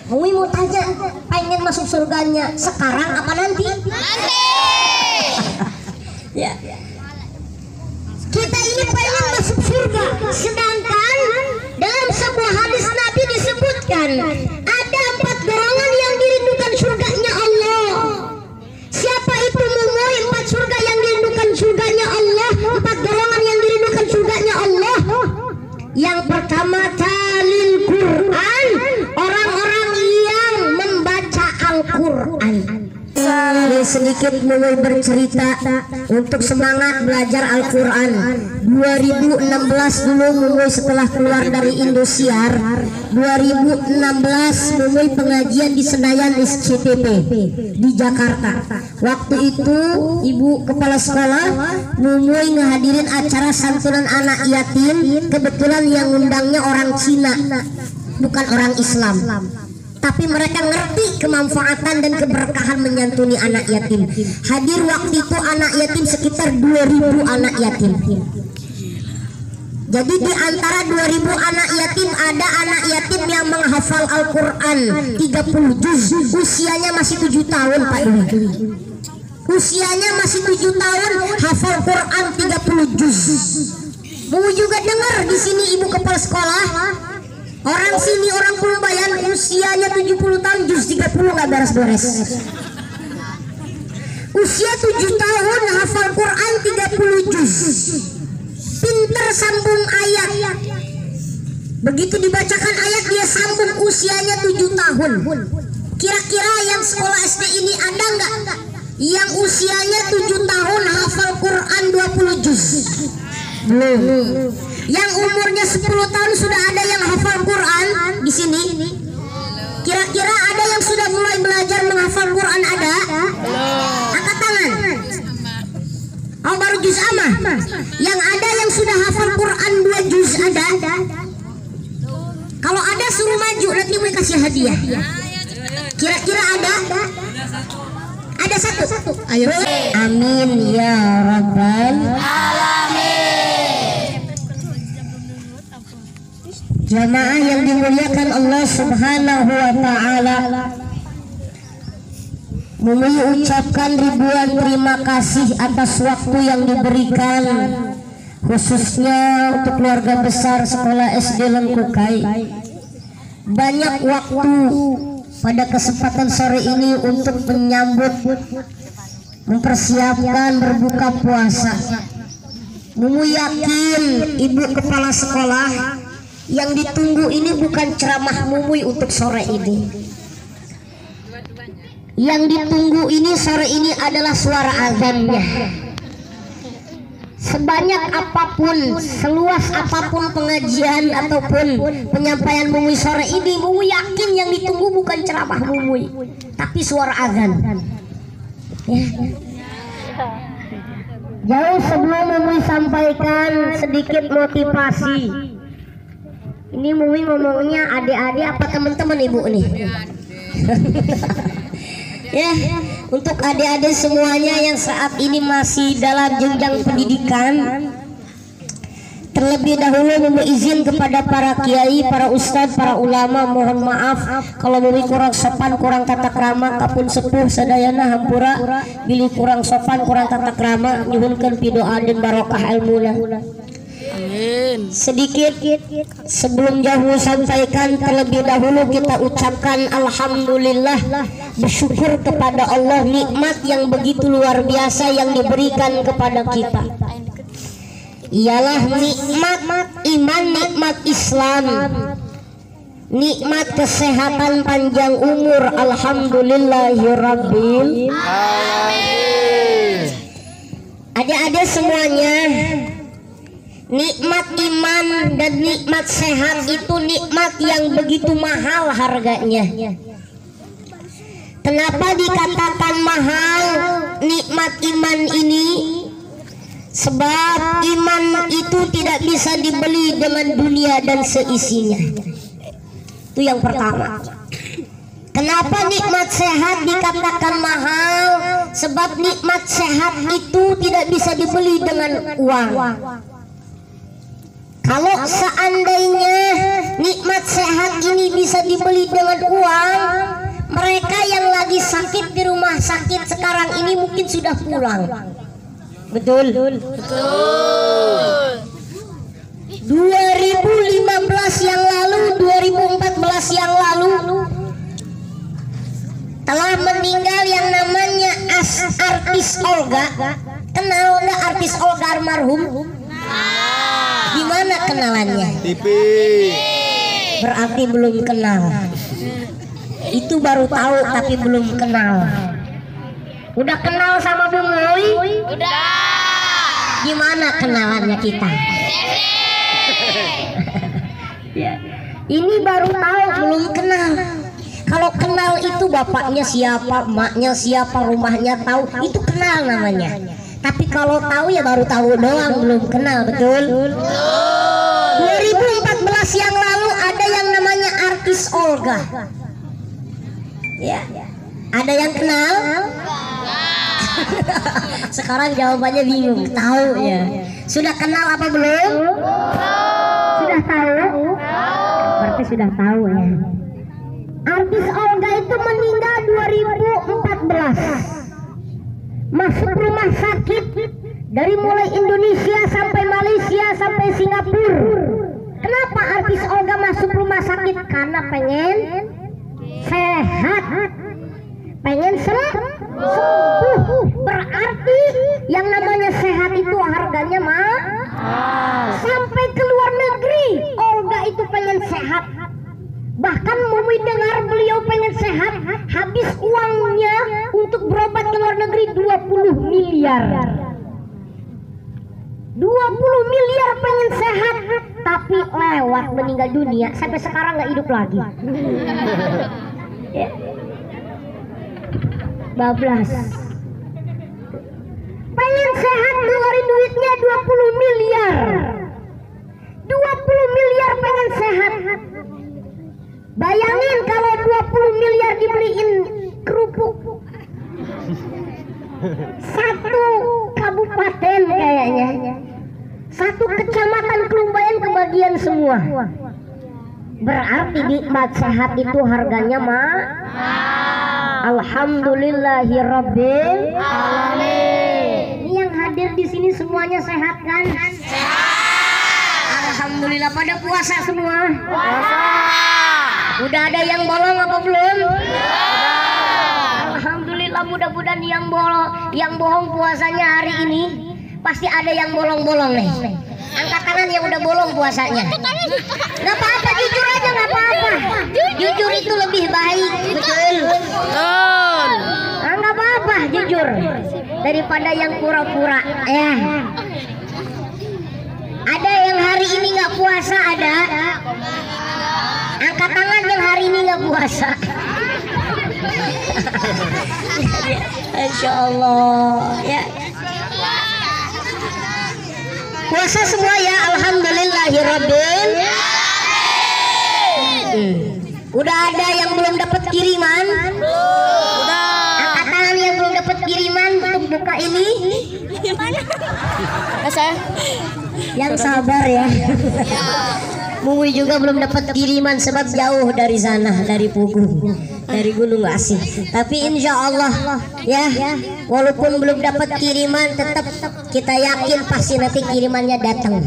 Hui mau tanya, pengen masuk surganya sekarang apa nanti? Nanti. Ya. Kita ini pengen masuk surga, sedangkan dalam sebuah hadis Nabi disebutkan ada 4 golongan yang dirindukan surganya Allah. Siapa itu mumuy 4 surga yang dirindukan surganya Allah? 4 golongan yang dirindukan surganya Allah. Yang pertama talil Quran, orang-orang yang membaca Al-Quran. Ini sedikit mulai bercerita untuk semangat belajar Al-Quran. 2016 dulu mulai setelah keluar dari Indosiar, 2016 mulai pengajian di Senayan SCTP di Jakarta. Waktu itu ibu kepala sekolah mulai ngehadirin acara santunan anak yatim. Kebetulan yang undangnya orang Cina, bukan orang Islam. Tapi mereka ngerti kemanfaatan dan keberkahan menyantuni anak yatim. Hadir waktu itu anak yatim sekitar 2000 anak yatim. Jadi di antara 2000 anak yatim ada anak yatim yang menghafal Al-Quran 30 juz. Usianya masih 7 tahun Pak Dwi. Usianya masih 7 tahun, hafal Quran 30 juz. Mau juga dengar di sini ibu kepala sekolah. Orang sini orang Purbayan usianya 70 tahun juz 30 nggak beres-beres. Usia 7 tahun hafal Quran 30 juz. Pinter sambung ayat. Begitu dibacakan ayat dia sambung, usianya 7 tahun. Kira-kira yang sekolah SD ini ada nggak yang usianya 7 tahun hafal Quran 20 juz? Belum. Yang umurnya 10 tahun sudah ada yang hafal Quran di sini? Kira-kira ada yang sudah mulai belajar menghafal Quran ada? Angkat tangan. Oh baru juz amah. Yang ada yang sudah hafal Quran 2 juz ada? Kalau ada suruh maju, nanti mau kasih hadiah. Kira-kira ada? Ada satu. Ayo. Amin ya rabbal alamin. Jamaah yang dimuliakan Allah Subhanahu wa taala, Mumi ucapkan ribuan terima kasih atas waktu yang diberikan, khususnya untuk keluarga besar sekolah SD Lengkukai. Banyak waktu pada kesempatan sore ini untuk menyambut, mempersiapkan berbuka puasa. Mumi yakin ibu kepala sekolah yang ditunggu ini bukan ceramah Mumuy untuk sore ini. Yang ditunggu ini sore ini adalah suara azannya. Sebanyak apapun, seluas apapun pengajian ataupun penyampaian Mumuy sore ini, Mumuy yakin yang ditunggu bukan ceramah Mumuy, tapi suara azan. Ya. Jauh sebelum Mumuy sampaikan sedikit motivasi. Ini Mumi ngomongnya adik-adik apa teman-teman ibu nih? Ya, untuk adik-adik semuanya yang saat ini masih dalam jenjang pendidikan, terlebih dahulu Mumi izin kepada para kiai, para ustadz, para ulama, mohon maaf kalau Mumi kurang sopan, kurang tata krama, kapun sepuh sadayana hampura bilih kurang sopan, kurang tata krama, nyuhunkeun pidoa dan barokah ilmuna. Sedikit sebelum jauh sampaikan, terlebih dahulu kita ucapkan alhamdulillah, bersyukur kepada Allah nikmat yang begitu luar biasa yang diberikan kepada kita. Ialah nikmat iman, nikmat Islam, nikmat kesehatan panjang umur. Alhamdulillahirabbil alamin. Adik-adik semuanya, nikmat iman dan nikmat sehat itu nikmat yang begitu mahal harganya. Kenapa dikatakan mahal nikmat iman ini? Sebab iman itu tidak bisa dibeli dengan dunia dan seisinya. Itu yang pertama. Kenapa nikmat sehat dikatakan mahal? Sebab nikmat sehat itu tidak bisa dibeli dengan uang. Kalau seandainya nikmat sehat ini bisa dibeli dengan uang. Mereka yang lagi sakit di rumah sakit sekarang ini mungkin sudah pulang. Betul. 2015 yang lalu, 2014 yang lalu telah meninggal yang namanya artis Olga. Kenal nggak artis Olga almarhum? Gimana kenalannya? TV. Berarti belum kenal. Itu baru tahu tapi belum kenal. Udah kenal sama Bung Lui? Udah. Gimana kenalannya kita? Ya. Ini baru tahu belum kenal. Kalau kenal itu bapaknya siapa, emaknya siapa, rumahnya tahu, itu kenal namanya. Tapi kalau tahu ya baru tahu doang, belum kenal, betul? 2014 yang lalu ada yang namanya artis Olga. Ya, ada yang kenal? Sekarang jawabannya bingung, tahu ya. Sudah kenal apa belum? Sudah tahu? Berarti sudah tahu ya. Artis Olga itu meninggal 2014. Masuk rumah sakit dari mulai Indonesia sampai Malaysia sampai Singapura. Kenapa artis Olga masuk rumah sakit? Karena pengen sehat, pengen sembuh. Berarti yang namanya sehat itu harganya sampai ke luar negeri Olga itu pengen sehat. Bahkan Mumi dengar beliau pengen sehat, habis uangnya untuk berobat ke luar negeri 20 miliar. 20 miliar pengen sehat, tapi lewat meninggal dunia, sampai sekarang nggak hidup lagi. Ya. Bablas. Pengen sehat ngeluarin duitnya 20 miliar. 20 miliar pengen sehat. Bayangin kalau 20 miliar dibeliin kerupuk. Satu kabupaten kayaknya. Satu kecamatan Kelumbayan kebagian semua. Berarti nikmat sehat itu harganya Alhamdulillahirabbil alamin. Ini yang hadir di sini semuanya sehat kan? Sehat. Alhamdulillah, pada puasa semua. Puasa. Udah ada yang bolong apa belum? Alhamdulillah, mudah-mudahan yang bohong puasanya hari ini pasti ada yang bolong-bolong nih. Angkat tangan yang udah bolong puasanya. Nggak apa-apa, jujur aja, nggak apa-apa. Jujur itu lebih baik, betul. Nggak apa-apa, jujur daripada yang pura-pura. Ya. Ada yang hari ini nggak puasa, ada. Angkat tangan yang hari ini nggak puasa. Insya Allah ya. Puasa semua ya, alhamdulillahirabbil. Udah ada yang belum dapat kiriman? Udah. Angkat tangan yang belum dapat kiriman untuk buka ini. Yang sabar ya. Mui juga belum dapat kiriman sebab jauh dari sana, dari Pugu, dari Gunung Asih. Tapi insya Allah ya, walaupun belum dapat kiriman, tetap kita yakin pasti nanti kirimannya datang.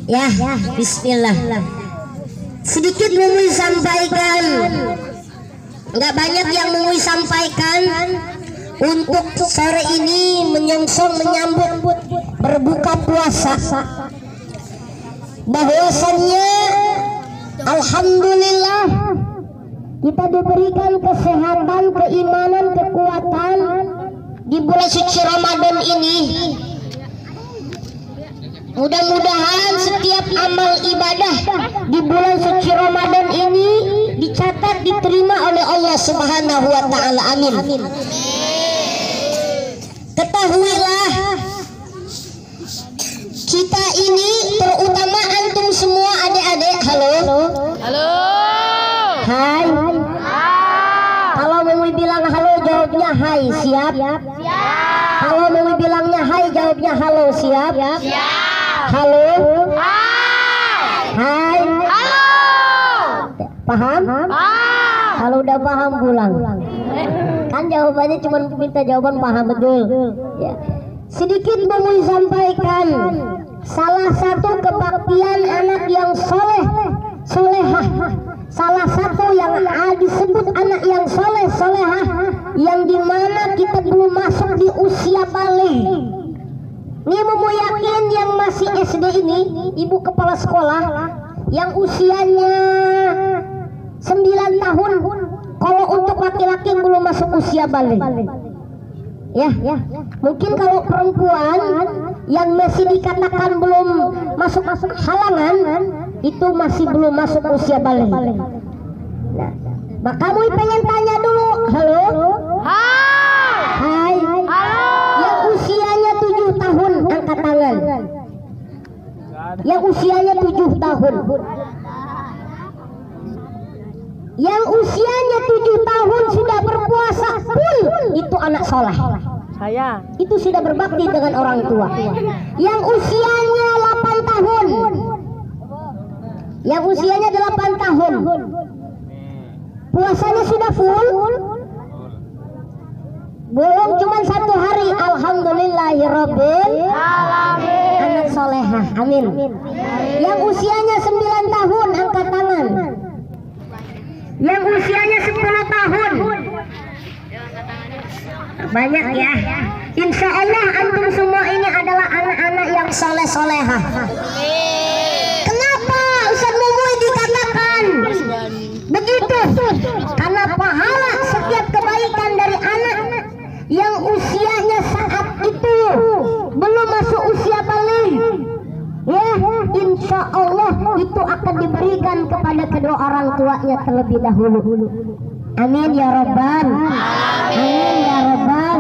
Ya, Bismillah. Sedikit Mui sampaikan, nggak banyak yang Mui sampaikan untuk sore ini menyongsong menyambut berbuka puasa. Bahwasannya alhamdulillah kita diberikan kesehatan, keimanan, kekuatan di bulan suci Ramadan ini. Mudah-mudahan setiap amal ibadah di bulan suci Ramadan ini dicatat, diterima oleh Allah Subhanahu wa taala. Amin. Ketahuilah, kita ini terutama antum semua adik-adik, halo. Halo. Hai. Kalau mau bilang halo jawabnya hai, siap? Siap. Kalau mau bilangnya hai jawabnya halo, siap? Siap. Halo. Hai. Hai. Halo. Paham? Kalau udah paham pulang. Kan jawabannya cuma minta jawaban paham betul. Ya. Sedikit mau sampaikan salah satu kebaktian anak yang solehah. Salah satu yang disebut anak yang solehah, yang dimana kita belum masuk di usia balik. Ini mau yakin yang masih SD ini, ibu kepala sekolah yang usianya 9 tahun. Kalau untuk laki-laki belum masuk usia balik. Ya, mungkin kalau perempuan yang masih dikatakan belum masuk halangan, itu masih belum masuk usia balik. Nah, maka kamu pengen tanya dulu, halo? Hai. Yang usianya 7 tahun angkat tangan. Yang usianya 7 tahun. Yang usianya 7 tahun sudah berpuasa full, itu anak soleh. Saya. Itu sudah berbakti dengan orang tua. Yang usianya 8 tahun. Yang usianya 8 tahun. Puasanya sudah full. Belum cuma 1 hari. Alhamdulillahirabbil alamin. Anak solehah. Amin. Yang usianya 9 tahun angkat tangan. Yang usianya 10 tahun. Banyak ya. Insya Allah antum semua ini adalah anak-anak yang soleh-solehah. Kenapa Ustaz Mumuy dikatakan begitu? Karena pahala setiap kebaikan dari anak yang usianya saat itu belum masuk usia balik, ya, insya Allah itu akan diberikan kepada kedua orang tuanya terlebih dahulu. Amin ya Rabbal. Amin ya Rabbal.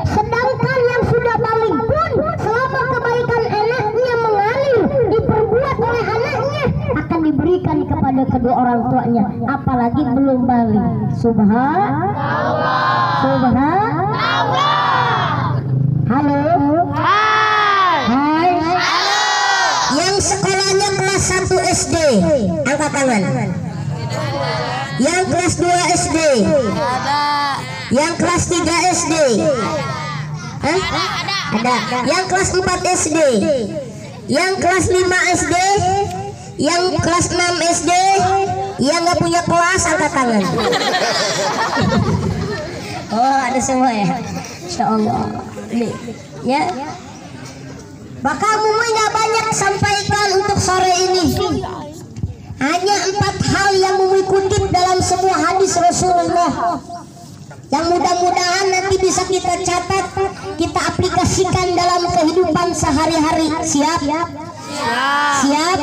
Sedangkan yang sudah balik pun selama kebaikan anaknya mengalir diperbuat oleh anaknya akan diberikan kepada kedua orang tuanya, apalagi belum balik. Subhanallah. Halo. Hai. Yang sekolahnya kelas 1 SD angkat tangan. Yang kelas 2 SD. Yang kelas 3 SD. Ada. Yang kelas 4 SD. Yang kelas 5 SD. Yang kelas 6 SD. Yang nggak punya kelas angkat tangan. Oh, ada semua ya. Insya Allah. Ya. Maka Mumuy nggak banyak sampaikan untuk sore ini. Hanya 4 hal yang Mumuy kutip dalam sebuah hadis Rasulullah, yang mudah-mudahan nanti bisa kita catat, kita aplikasikan dalam kehidupan sehari-hari. Siap? Siap?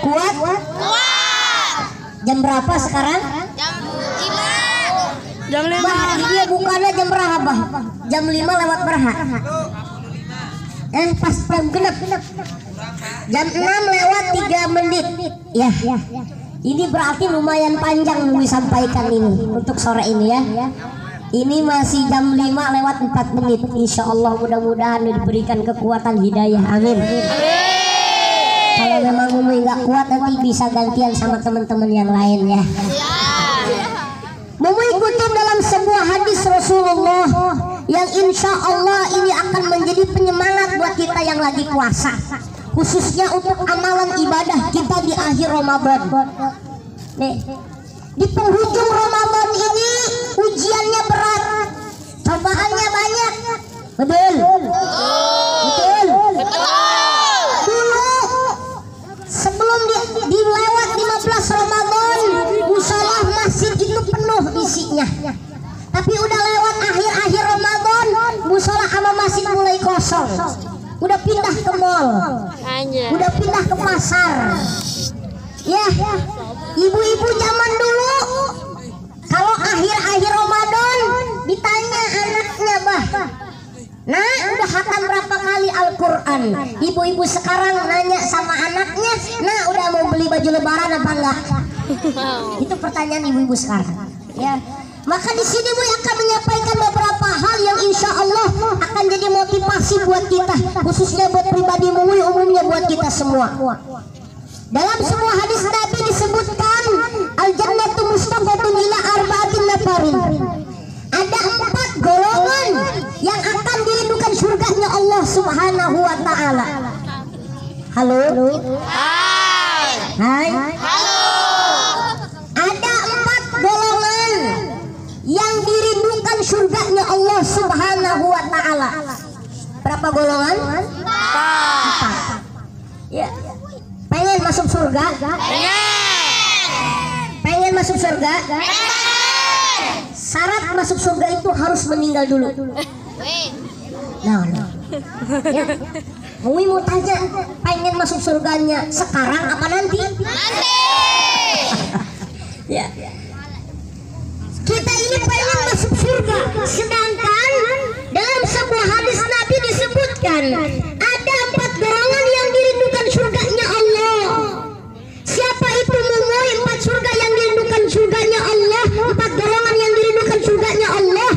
Kuat? Jam berapa sekarang? Jam 5. Dia bukannya jam berapa? Jam 5 lewat berapa? Pas jam genap. Jam 6 lewat 3 menit. Ya. Ini berarti lumayan panjang Mumuy sampaikan ini untuk sore ini ya. Ini masih jam 5 lewat 4 menit. Insya Allah mudah-mudahan diberikan kekuatan hidayah. Amin. Kalau memang Mumuy nggak kuat nanti bisa gantian sama teman-teman yang lain ya. Mumuy kutip dalam sebuah hadis Rasulullah yang insya Allah ini akan menjadi penyemangat buat kita yang lagi puasa, khususnya untuk amalan ibadah kita di akhir Ramadan. Nih, di penghujung Ramadan ini ujiannya berat, cobaannya banyak. Betul? Dulu sebelum dilewat 15 Ramadan, musola masjid itu penuh isinya. Tapi udah lewat akhir-akhir Ramadan, musola sama masjid mulai kosong. Udah pindah ke mall, udah pindah ke pasar. Ya, ibu-ibu zaman dulu kalau akhir-akhir Ramadan ditanya anaknya, bah, nah udah khatam berapa kali Al-Quran? Ibu-ibu sekarang nanya sama anaknya, nah udah mau beli baju lebaran apa enggak? Itu pertanyaan ibu-ibu sekarang. Ya, maka di sini Mumuy akan menyampaikan beberapa hal yang insya Allah akan jadi motivasi buat kita, khususnya buat pribadi Mumuy, umumnya buat kita semua. Dalam sebuah hadis Nabi disebutkan al-jannatu mustaqatun ila arba'atin nafarin. Ada 4 golongan yang akan dirindukan surganya Allah Subhanahu wa taala. Halo? Hai. Halo. Ada 4 golongan yang dirindukan surganya Allah Subhanahu wa taala. Berapa golongan? 4. Ya. Pengen masuk surga? Pengen masuk surga? Syarat masuk surga itu harus meninggal dulu. Nah. Ya. Mau tanya, pengen masuk surganya sekarang apa nanti? Nanti. Ya. Kita ini pengen masuk surga, sedangkan dalam sebuah hadis Nabi disebutkan ada 4 golongan yang dirindukan surganya Allah. Siapa itu mumui 4 surga yang dirindukan surganya Allah? 4 golongan yang dirindukan surganya Allah.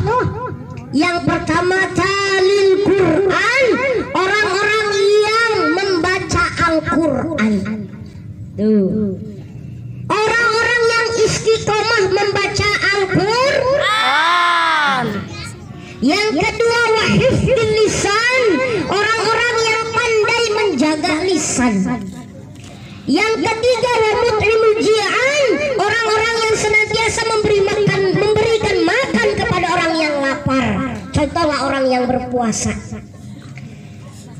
Yang pertama talil Quran, orang-orang yang membaca Al-Quran. Tuh. Orang-orang yang istiqomah membaca Al-Quran. Yang kedua wahifdzil lisan, orang-orang yang pandai menjaga lisan. Yang ketiga wamut'imul ji'an, orang-orang yang senantiasa memberikan makan kepada orang yang lapar. Contohlah orang yang berpuasa.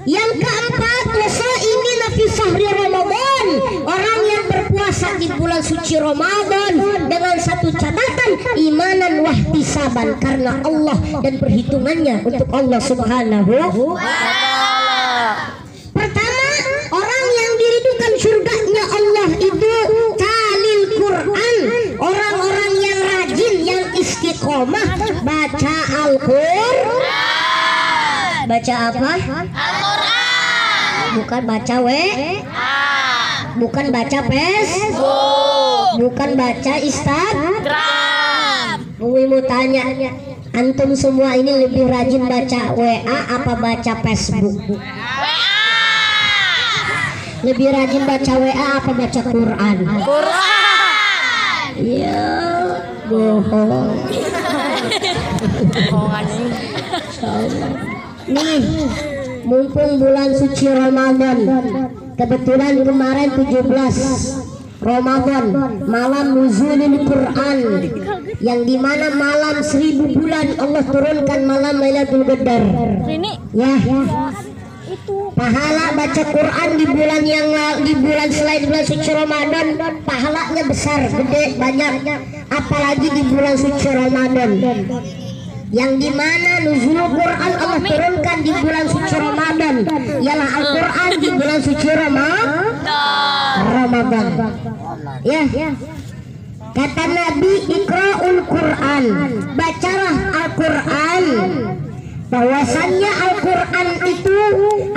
Yang keempat wasaimina fi syahri Ramadan, orang yang berpuasa di bulan suci Ramadan dengan satu catatan imanan wahtisaban, karena Allah dan perhitungannya untuk Allah Subhanahu wa taala. Pertama, orang yang dirindukan surganya Allah itu talil Quran, orang-orang yang rajin, yang istiqomah baca Al-Quran. Baca apa? Al-Quran. Bukan baca bukan baca bukan baca Instagram. Mau tanya, antum semua ini lebih rajin baca WA apa baca Facebook? Lebih rajin baca WA apa baca Quran? Iya, bohong. Nih, mumpung bulan suci Ramadan, kebetulan kemarin 17 Ramadan, malam nuzulul Quran, yang dimana malam 1000 bulan Allah turunkan malam Lailatul Qadar. Ya, pahala baca Quran di bulan selain bulan suci Ramadan, pahalanya besar, gede, banyak. Apalagi di bulan suci Ramadan, yang dimana nuzul Quran Allah turunkan di bulan suci Ramadan, ialah Al-Quran di bulan suci Ramadan. Ya, kata Nabi, iqra'ul Quran, bacalah Al-Quran. Bahwasannya Al-Quran itu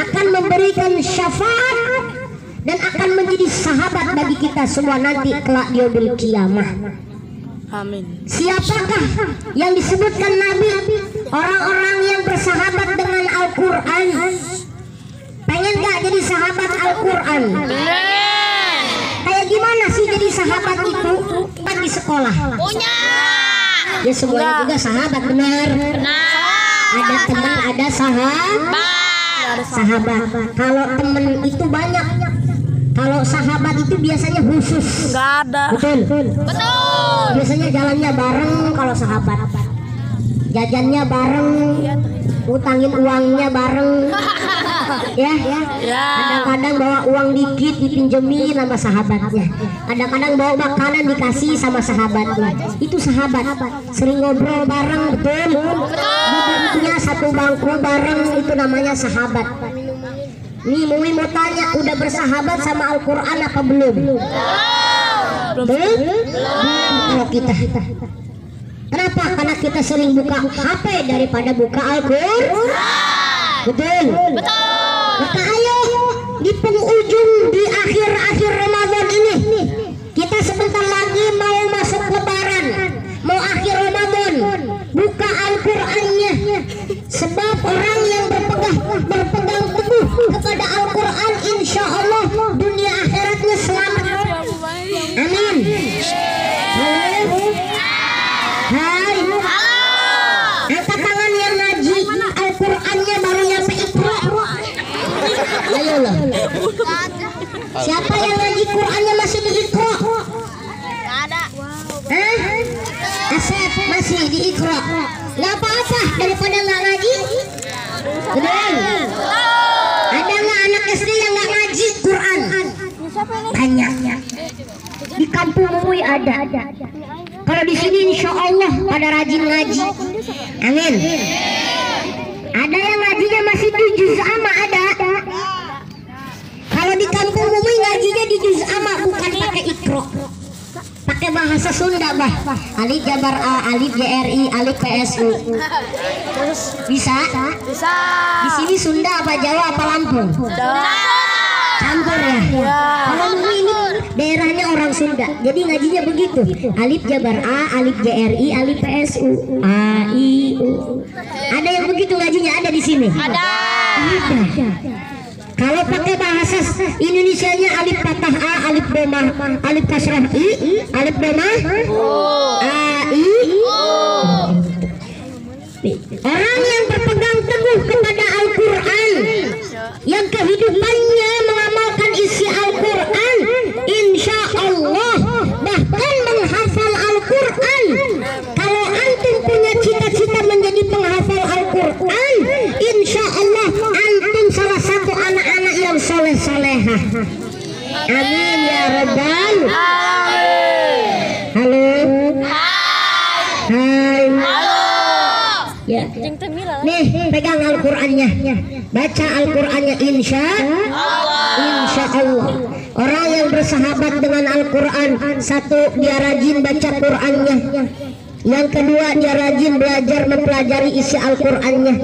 akan memberikan syafaat dan akan menjadi sahabat bagi kita semua nanti kelak di yaumil qiyamah. Amin. Siapakah yang disebutkan Nabi? Orang-orang yang bersahabat dengan Al-Quran. Pengen gak jadi sahabat Al-Quran? Kayak gimana sih jadi sahabat itu? Kan di sekolah punya. Ya semuanya juga sahabat, benar. Ada teman, ada sahabat. Kalau teman itu banyak, kalau sahabat itu biasanya khusus. Nggak ada. Betul. Biasanya jalannya bareng kalau sahabat. Jajannya bareng, utangin uangnya bareng. Ya. Kadang-kadang bawa uang dikit dipinjemin sama sahabatnya. Kadang-kadang bawa makanan dikasih sama sahabatnya. Itu sahabat. Sering ngobrol bareng, betul. Duduknya satu bangku bareng, itu namanya sahabat. Nih Mui mau tanya, udah bersahabat sama Al-Quran apa belum? Belum. Kalau kita. Kenapa? Karena kita sering buka HP daripada buka Al-Quran. Betul. Maka ayo di penghujung, di akhir-akhir Ramadan ini, kita sebentar lagi mau masuk Lebaran, mau akhir Ramadan, buka Al-Qurannya. Sebab orang yang berpegang teguh kepada Al-Quran, insya Allah dunia akhiratnya selamat. Hai. Angkat tangan yang ngaji Al-Qur'annya baru nyampe Iqra. Ayo lah. Siapa yang ngaji Qur'annya masih di Iqra? Ada. Asep masih di Iqra. Gak apa-apa daripada nggak ngaji. Beneran? Ada nggak anak SD yang nggak ngaji Quran? Banyaknya. Di kampung Mui ada. Kalau di sini insya Allah pada rajin ngaji. Amin. Ada yang ngajinya masih di juz amma ada. Kalau di kampung Mui ngajinya di juz amma bukan pakai Iqra. Pakai bahasa Sunda bah. Alif Jabar A, Alif JRI, Alif PSU. Bisa? Bisa. Di sini Sunda apa Jawa apa Lampung? Campur ya. Kalau Mui ini daerahnya orang Sunda, jadi ngajinya begitu. Alif Jabar A, Alif JRI, Alif PSU, A I U. Ada yang begitu ngajinya ada di sini? Ada. Kalau pakai bahasa Indonesianya alif fathah A, alif domah, alif kasrah I, alif domah A I U. Orang yang berpegang teguh kepada Al-Quran, yang kehidupannya mengamalkan isi Al-Quran, insya Allah bahkan menghafal Al-Quran. Kalau antum punya cita-cita menjadi penghafal Al-Quran, insya Allah antum salah satu anak-anak yang soleh-solehah. Amin ya Rabbal. Halo. Hai. Ya. Nih pegang Al-Qurannya, baca Al-Qurannya insya Allah. Orang yang bersahabat dengan Al-Quran, satu dia rajin baca Qurannya, yang kedua dia rajin belajar mempelajari isi Al-Qurannya,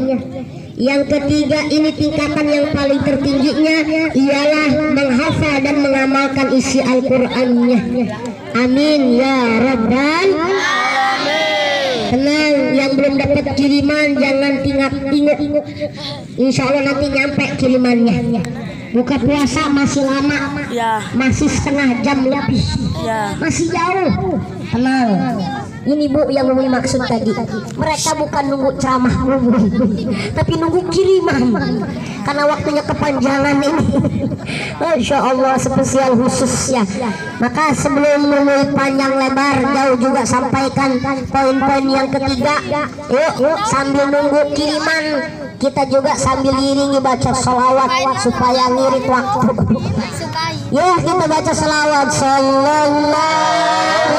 yang ketiga ini tingkatan yang paling tertingginya ialah menghafal dan mengamalkan isi Al-Qurannya. Amin ya Rabbal. Tenang, yang belum dapat kiriman jangan tinggal-tinggal. Insya Allah nanti nyampe kirimannya. Buka puasa masih lama, Ya. masih setengah jam lebih, Ya. masih jauh. Tenang, ini Bu yang Mui maksud tadi. Mereka bukan nunggu ceramah Mui, tapi nunggu kiriman. Karena waktunya kepanjangan ini. Masya Allah spesial khusus ya. Maka sebelum Mui panjang lebar jauh juga sampaikan poin-poin yang ketiga. Yuk sambil nunggu kiriman kita juga sambil iringi baca salawat supaya ngirit waktu. Ya kita baca salawat sallallahu